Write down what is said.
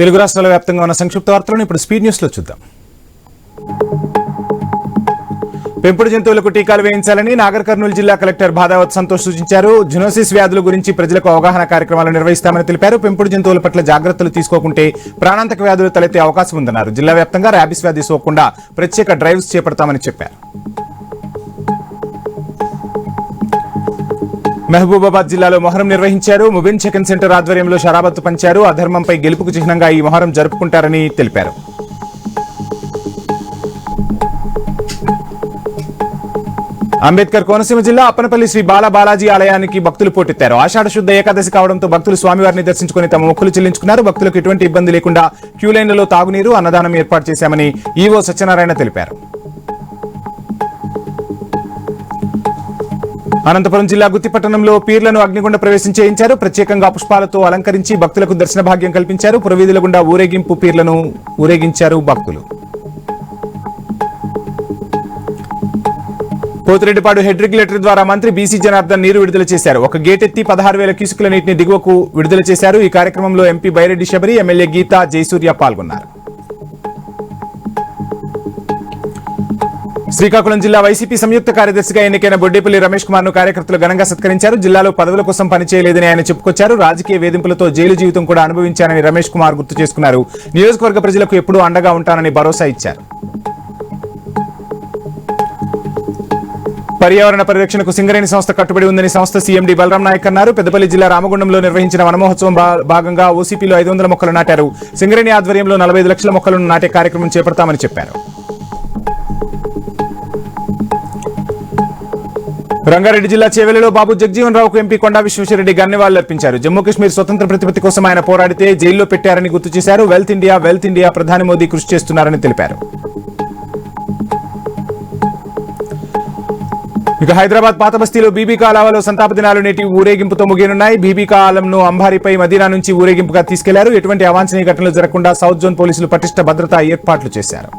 తెలుగు రాష్ట్రాల వ్యాప్తంగా ఉన్న సంక్షిప్త వార్తలను ఇప్పుడు స్పీడ్ న్యూస్ లో చూద్దాం. పెంపుడు జంతువులకు టీకాలు వేయించాలని నాగర్ కర్నూలు జిల్లా కలెక్టర్ బాదావత్ సంతోష్ సూచించారు. జునోసిస్ వ్యాధుల గురించి ప్రజలకు అవగాహన కార్యక్రమాలు నిర్వహిస్తామని తెలిపారు. పెంపుడు జంతువుల పట్ల జాగ్రత్తలు తీసుకోకుంటే ప్రాణాంతక వ్యాధులు తలెత్తే అవకాశం ఉందన్నారు. జిల్లా వ్యాప్తంగా ర్యాబిస్ వ్యాధి సోకకుండా ప్రత్యేక డ్రైవ్స్ చేపడతామని చెప్పారు. మహబూబాబాద్ జిల్లాలో మొహరం నిర్వహించారు. ముబిన్ చికెన్ సెంటర్ ఆధ్వర్యంలో షరాబత్తు పంచారు. అధర్మంపై గెలుపుకు చిహ్నంగా ఈ మొహరం జరుపుకుంటారని తెలిపారు. అంబేద్కర్ కోనసీమ జిల్లా అప్పనపల్లి శ్రీ బాలాజీ ఆలయానికి భక్తులు పోటెత్తారు. ఆషాఢ శుద్ధ ఏకాదశి కావడంతో భక్తులు స్వామివారిని దర్శించుకుని తమ మొక్కులు చెల్లించుకున్నారు. భక్తులకు ఎటువంటి ఇబ్బంది లేకుండా క్యూ లైన్లలో తాగునీరు, అన్నదానం ఏర్పాటు చేశామని ఈవో సత్యనారాయణ తెలిపారు. అనంతపురం జిల్లా గుత్తిపట్టణంలో పీర్లను అగ్నిగుండ ప్రవేశం చేయించారు. ప్రత్యేకంగా పుష్పాలతో అలంకరించి భక్తులకు దర్శన భాగ్యం కల్పించారు. పురవీధుల గుండా ఊరేగింపు పీర్లను ఊరేగించారు భక్తులు. పోతిరెడ్డిపాడు హెడ్ రెగ్యులేటర్ ద్వారా మంత్రి బీసీ జనార్దన్ నీరు విడుదల చేశారు. ఒక గేట్ ఎత్తి 16,000 క్యూసెక్కుల నీటిని దిగువకు విడుదల చేశారు. ఈ కార్యక్రమంలో ఎంపీ బైరెడ్డి శబరి, ఎమ్మెల్యే గీతా జయసూర్య పాల్గొన్నారు. శ్రీకాకుళం జిల్లా వైసీపీ సంయుక్త కార్యదర్శిగా ఎన్నికైన బొడ్డేపల్లి రమేష్ కుమార్ ను కార్యకర్తలు ఘనంగా సత్కరించారు. జిల్లాలో పదవుల కోసం పనిచేయలేదని ఆయన చెప్పుకొచ్చారు. రాజకీయ వేధింపులతో జైలు జీవితం కూడా అనుభవించారని రమేష్ కుమార్ గుర్తు చేసుకున్నారు. నియోజకవర్గ ప్రజలకు ఎప్పుడూ అండగా ఉంటానని భరోసా ఇచ్చారు. పర్యావరణ పరిరక్షణకు సింగరేణి సంస్థ కట్టుబడి ఉందని సంస్థ సీఎండీ బలరాం నాయక్ అన్నారు. పెద్దపల్లి జిల్లా రామగుండంలో నిర్వహించిన వనమహోత్సవం భాగంగా ఓసీపీలో 500 మొక్కలు నాటారు. సింగరేణి ఆధ్వర్యంలో 45 లక్షల మొక్కలను నాటే కార్యక్రమం చేపడతామని చెప్పారు. రంగారెడ్డి జిల్లా చేవెళ్లలో బాబు జగజీవన్ రావుకు ఎంపీ కొండా విశ్వేశ్వరరెడ్డి గన్నివాళులర్పించారు. జమ్మూ కశ్మీర్ స్వతంత్ర ప్రతిపత్తి కోసం ఆయన పోరాడితే జైల్లో పెట్టారని గుర్తు చేశారు. వెల్త్ ఇండియా ప్రధాని మోదీ కృషి చేస్తున్నారని తెలిపారు. ఇక హైదరాబాద్ పాత బస్తీలో బీబీకా ఆలంలో సంతాప దినాలు నేటి ఊరేగింపుతో ముగియనున్నాయి. బీబీకా ఆలంను అంబారీపై మదీనా నుంచి ఊరేగింపుగా తీసుకెళ్లారు. ఎటువంటి అవాంఛనీయ ఘటనలు జరగకుండా సౌత్ జోన్ పోలీసులు పటిష్ట భద్రతా ఏర్పాట్లు చేశారు.